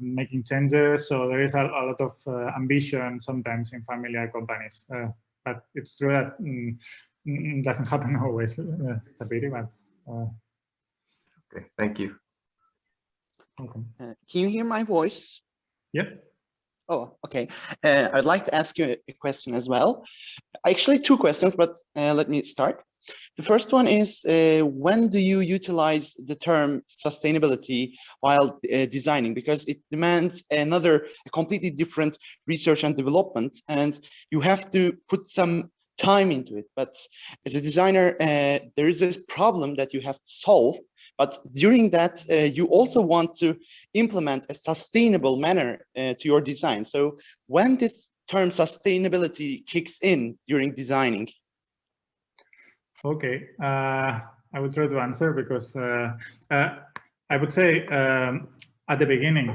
making changes. So there is a lot of ambition sometimes in familiar companies. But it's true that it doesn't happen always. It's a pity, but. Okay, thank you. Okay. Can you hear my voice? Yep. Oh, okay. I'd like to ask you a question as well. Actually, two questions, but let me start. The first one is, when do you utilize the term sustainability while designing? Because it demands a completely different research and development, and you have to put some time into it. But as a designer, there is a problem that you have to solve. But during that, you also want to implement a sustainable manner to your design. So when this term sustainability kicks in during designing? Okay. I will try to answer because I would say at the beginning,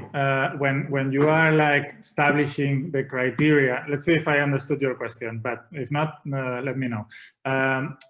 when you are like establishing the criteria, let's see if I understood your question, but if not, let me know.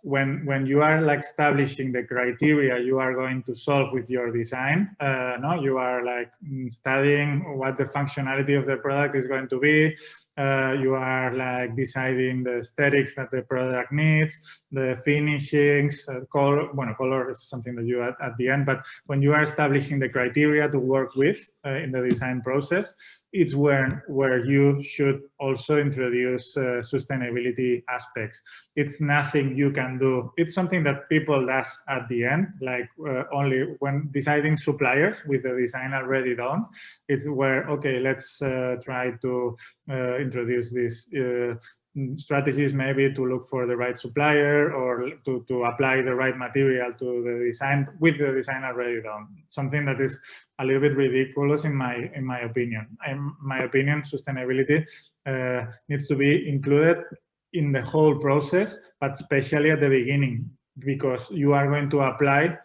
When you are like establishing the criteria you are going to solve with your design, no, you are like studying what the functionality of the product is going to be. You are like deciding the aesthetics that the product needs, the finishings, color. Bueno, color is something that you add at the end, but when you are establishing the criteria to work with in the design process, it's where you should also introduce sustainability aspects. It's nothing you can do. It's something that people does at the end, like only when deciding suppliers with the design already done. It's where, okay, let's try to introduce these strategies, maybe to look for the right supplier or to apply the right material to the design with the design already done. Something that is a little bit ridiculous in my opinion. In my opinion, sustainability needs to be included in the whole process, but especially at the beginning, because you are going to apply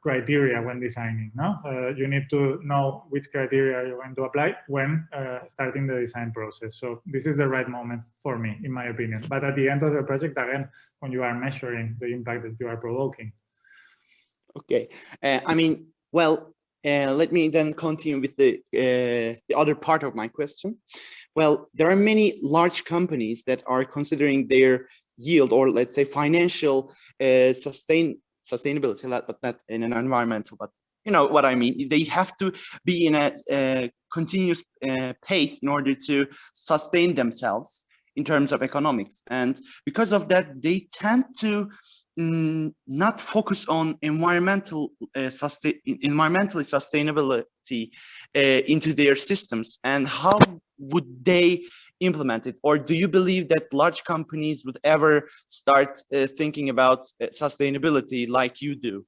criteria when designing. No, you need to know which criteria you're going to apply when starting the design process. So this is the right moment for me, in my opinion. But at the end of the project, again, when you are measuring the impact that you are provoking. Okay, I mean, well, let me then continue with the other part of my question. Well, there are many large companies that are considering their yield, or let's say financial sustainability, but not in an environmental, but you know what I mean. They have to be in a continuous pace in order to sustain themselves in terms of economics. And because of that, they tend to not focus on environmentally sustainability into their systems. And how would they implement it? Or do you believe that large companies would ever start thinking about sustainability like you do?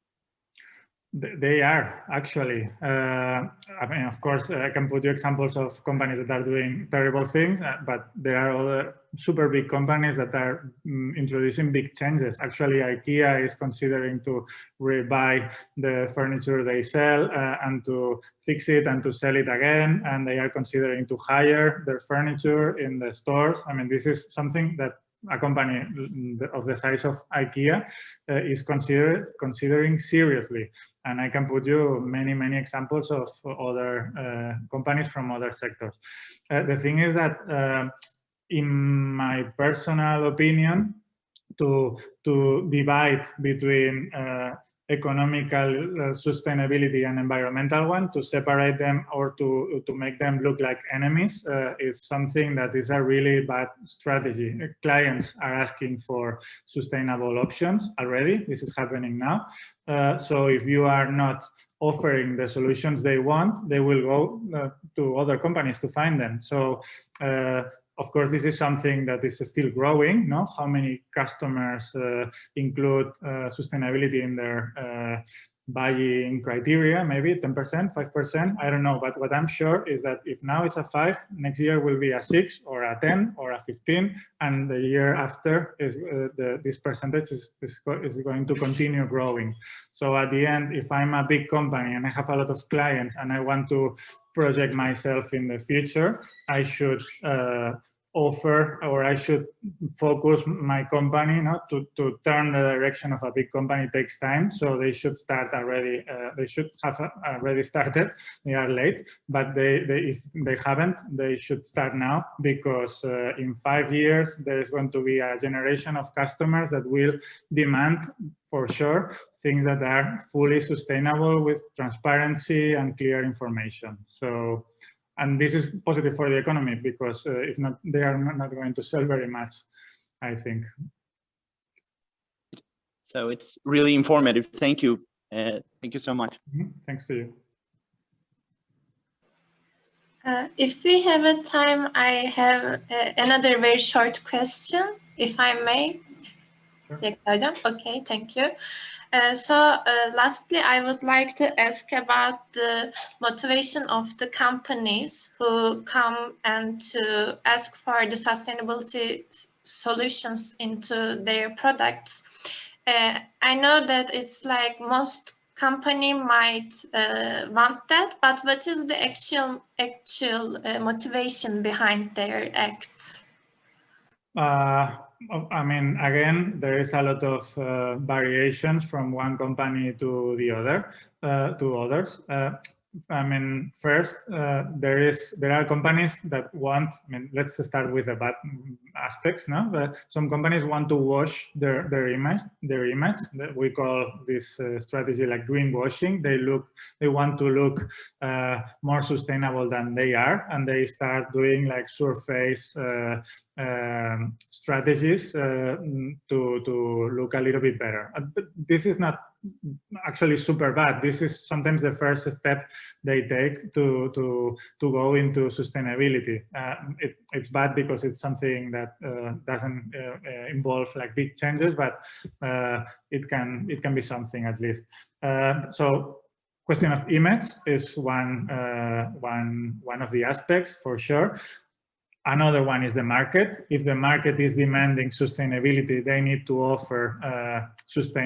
They are actually. I mean, of course, I can put you examples of companies that are doing terrible things, but there are other super big companies that are introducing big changes. Actually, IKEA is considering to rebuy the furniture they sell and to fix it and to sell it again. And they are considering to hire their furniture in the stores. I mean, this is something that a company of the size of IKEA is considering seriously. And I can put you many examples of other companies from other sectors. The thing is that in my personal opinion, to divide between economical sustainability and environmental one, to separate them or to make them look like enemies is something that is a really bad strategy. Clients are asking for sustainable options already. This is happening now. So if you are not offering the solutions they want, they will go to other companies to find them. So of course, this is something that is still growing, no? How many customers include sustainability in their buying criteria? Maybe 10%, 5%, I don't know. But what I'm sure is that if now it's a 5, next year will be a 6 or a 10 or a 15, and the year after is this percentage is going to continue growing. So at the end, if I'm a big company and I have a lot of clients and I want to project myself in the future, I should offer, or I should focus my company to turn the direction of a big company. Takes time, so they should start already. They should have already started. They are late, but if they haven't, they should start now, because in 5 years there is going to be a generation of customers that will demand, for sure, things that are fully sustainable with transparency and clear information. So, and this is positive for the economy, because if not, they are not going to sell very much, I think. So it's really informative. Thank you. Thank you so much. Thanks to you. If we have a time, I have another very short question, if I may. Sure. Okay, thank you. Lastly, I would like to ask about the motivation of the companies who come and to ask for the sustainability solutions into their products. I know that it's like most company might want that, but what is the actual motivation behind their act? I mean, again, there is a lot of variations from one company to the other, to others. I mean, first, there are companies that want. I mean, let's start with the bad aspects. No, but some companies want to wash their image. We call this strategy like greenwashing. They want to look more sustainable than they are, and they start doing like surface strategies to look a little bit better. But this is not actually super bad. This is sometimes the first step they take to go into sustainability. It's bad because it's something that doesn't involve like big changes, but it can be something at least. So question of image is one of the aspects for sure. Another one is the market. If the market is demanding sustainability, they need to offer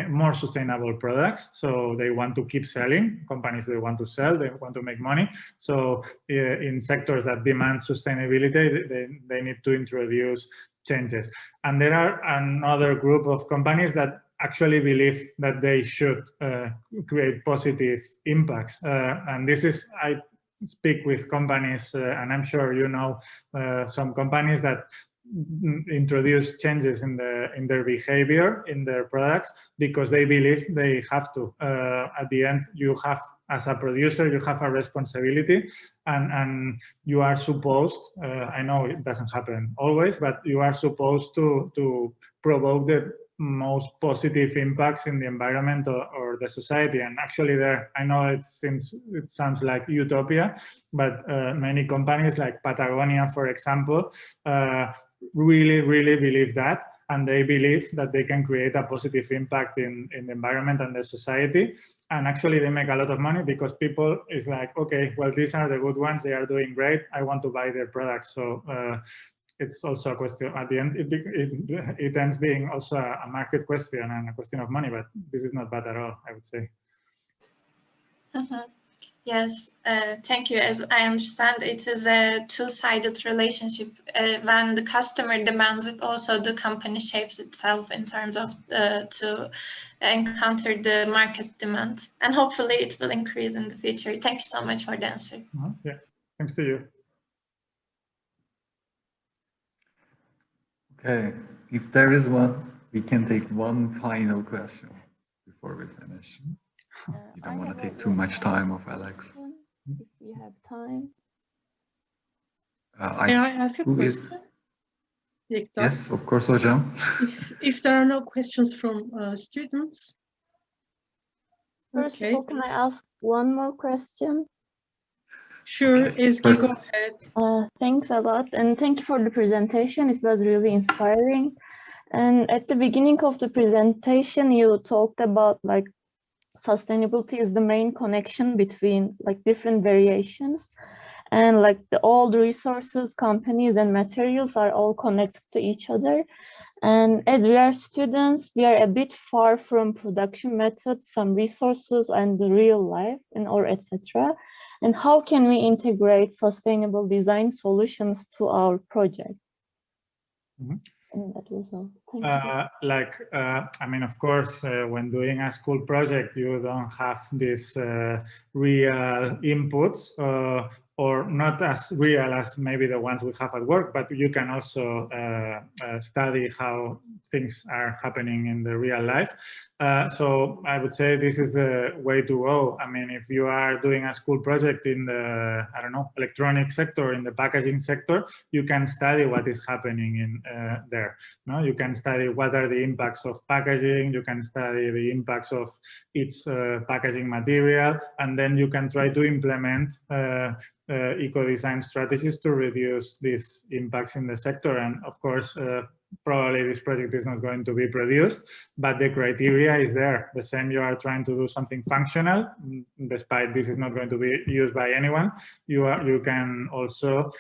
more sustainable products. So they want to keep selling. Companies, they want to sell, they want to make money. So in sectors that demand sustainability, they need to introduce changes. And there are another group of companies that actually believe that they should create positive impacts. And this is, I speak with companies, and I'm sure you know some companies that introduce changes in their behavior, in their products, because they believe they have to. At the end, you have, as a producer, you have a responsibility, and you are supposed, I know it doesn't happen always, but you are supposed to provoke the most positive impacts in the environment or the society. And actually there, I know it sounds like utopia, but many companies like Patagonia, for example, really believe that, and they believe that they can create a positive impact in the environment and the society. And actually they make a lot of money because people is like, okay, well, these are the good ones, they are doing great, I want to buy their products. So it's also a question, at the end, it ends being also a market question and a question of money, but this is not bad at all, I would say. Yes, thank you. As I understand, it is a two-sided relationship. When the customer demands it, also the company shapes itself in terms of to encounter the market demand. And hopefully it will increase in the future. Thank you so much for the answer. Yeah, thanks to you. Okay, if there is one, we can take one final question before we finish. You don't want to take too much time of Alex. If you have time. May I ask a question? Yes, of course, Hocam. If there are no questions from students. First of all, can I ask one more question? Sure, Ezgi, go ahead. Thanks a lot, and thank you for the presentation. It was really inspiring. And at the beginning of the presentation, you talked about like sustainability is the main connection between like different variations, and like all the resources, companies, and materials are all connected to each other. And as we are students, we are a bit far from production methods, some resources, and the real life, and or etc. And how can we integrate sustainable design solutions to our projects? And that was all. Thank you. I mean, of course, when doing a school project, you don't have these real inputs, or not as real as maybe the ones we have at work, but you can also study how things are happening in the real life. So I would say this is the way to go. I mean, if you are doing a school project in the, I don't know, electronic sector, in the packaging sector, you can study what is happening in there. No, you can study what are the impacts of packaging, you can study the impacts of each packaging material, and then you can try to implement eco-design strategies to reduce these impacts in the sector. And of course, probably this project is not going to be produced, but the criteria is there. The same, you are trying to do something functional, despite this is not going to be used by anyone. You can also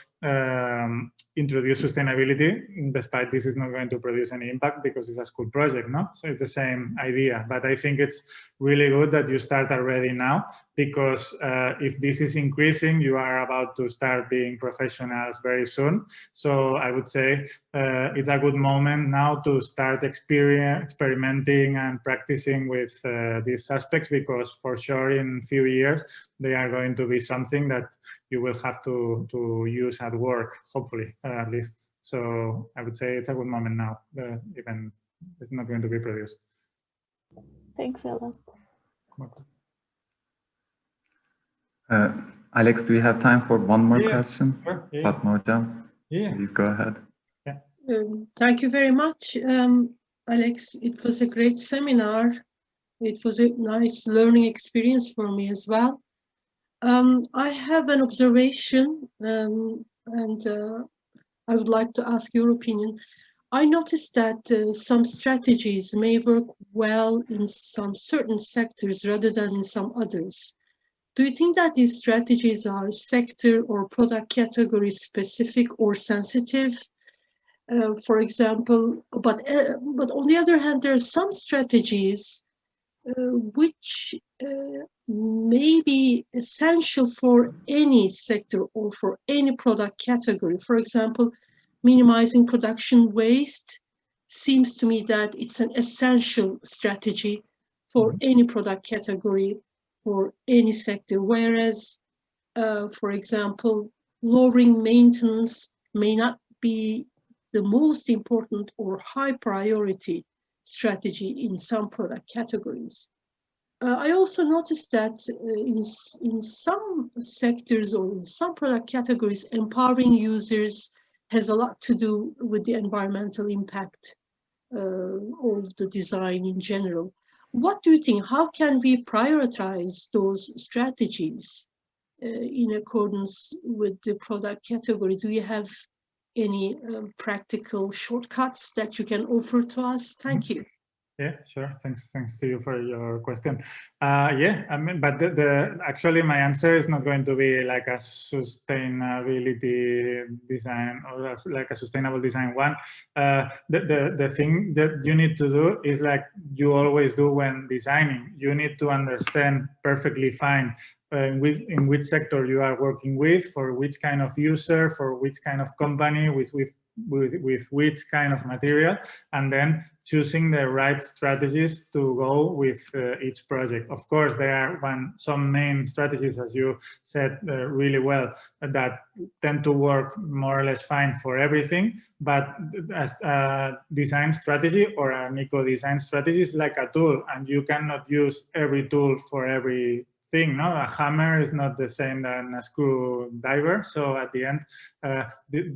introduce sustainability, despite this is not going to produce any impact because it's a school project, no? So it's the same idea. But I think it's really good that you start already now, because if this is increasing, you are about to start being professionals very soon. So I would say it's a good moment now to start experimenting and practicing with these aspects, because for sure in a few years they are going to be something that you will have to use at work, hopefully, at least. So I would say it's a good moment now, even it's not going to be produced. Thanks a lot. Alex, do you have time for one more Yeah, question? sure. Yeah. Fatma Hocam, Yeah. please go ahead. Thank you very much, Alex. It was a great seminar. It was a nice learning experience for me as well. I have an observation, and I would like to ask your opinion. I noticed that some strategies may work well in some certain sectors rather than in some others. Do you think that these strategies are sector or product category specific or sensitive? For example, but on the other hand, there are some strategies which may be essential for any sector or for any product category. For example, minimizing production waste seems to me that it's an essential strategy for any product category, for any sector, whereas, for example, lowering maintenance may not be the most important or high priority strategy in some product categories. I also noticed that in some sectors or in some product categories, empowering users has a lot to do with the environmental impact of the design in general. What do you think? How can we prioritize those strategies in accordance with the product category? Do you have any practical shortcuts that you can offer to us? Thank you. Yeah, sure. Thanks to you for your question. Yeah, I mean, but actually my answer is not going to be like a sustainability design or like a sustainable design one. The thing that you need to do is like you always do when designing. You need to understand perfectly fine in which sector you are working with, for which kind of user, for which kind of company, with which kind of material, and then choosing the right strategies to go with each project. Of course, there are some main strategies, as you said really well, that tend to work more or less fine for everything, but as a design strategy or an eco-design strategy is like a tool, and you cannot use every tool for every thing, no? A hammer is not the same than a screwdriver. So at the end,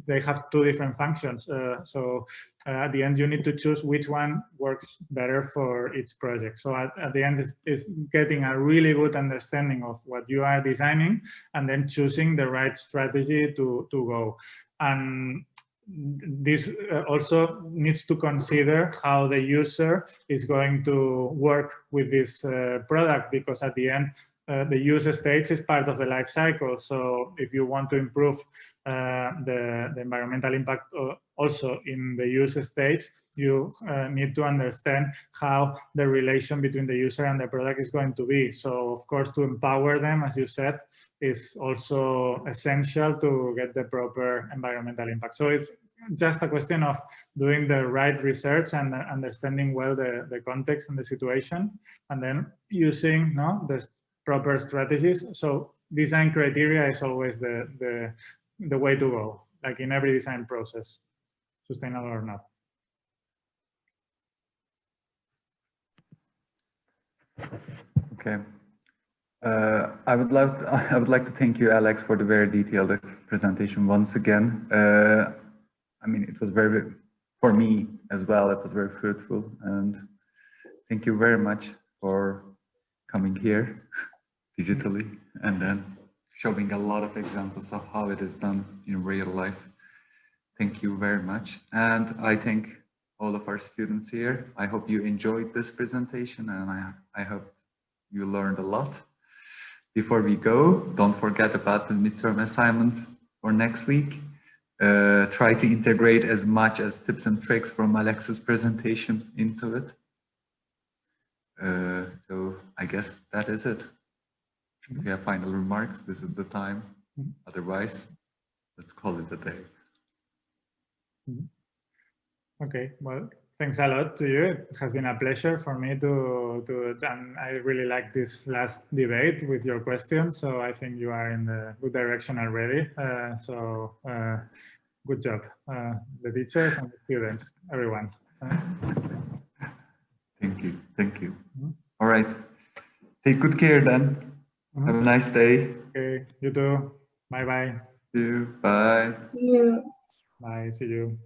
they have two different functions. So at the end, you need to choose which one works better for each project. So at the end, is getting a really good understanding of what you are designing and then choosing the right strategy to go. And this also needs to consider how the user is going to work with this product, because at the end, the user stage is part of the life cycle. So if you want to improve the environmental impact also in the user stage, you need to understand how the relation between the user and the product is going to be. So of course, to empower them, as you said, is also essential to get the proper environmental impact. So it's just a question of doing the right research and understanding well the context and the situation, and then using the proper strategies. So design criteria is always the way to go, like in every design process, sustainable or not. Okay. I would like to thank you, Alex, for the very detailed presentation once again. I mean, it was for me as well, it was very fruitful, and thank you very much for coming here digitally and then showing a lot of examples of how it is done in real life. Thank you very much. And I thank all of our students here. I hope you enjoyed this presentation, and I hope you learned a lot. Before we go, don't forget about the midterm assignment for next week. try to integrate as much as tips and tricks from Alex's presentation into it. So I guess that is it. If you have final remarks, this is the time. Otherwise, let's call it a day. Okay, well, thanks a lot to you. It has been a pleasure for me to and I really like this last debate with your questions. So I think you are in the good direction already. Good job, the teachers and the students, everyone. Thank you, thank you. All right, take good care then. Have a nice day. Okay, you too. Bye-bye. See you. Bye. See you. Bye, see you.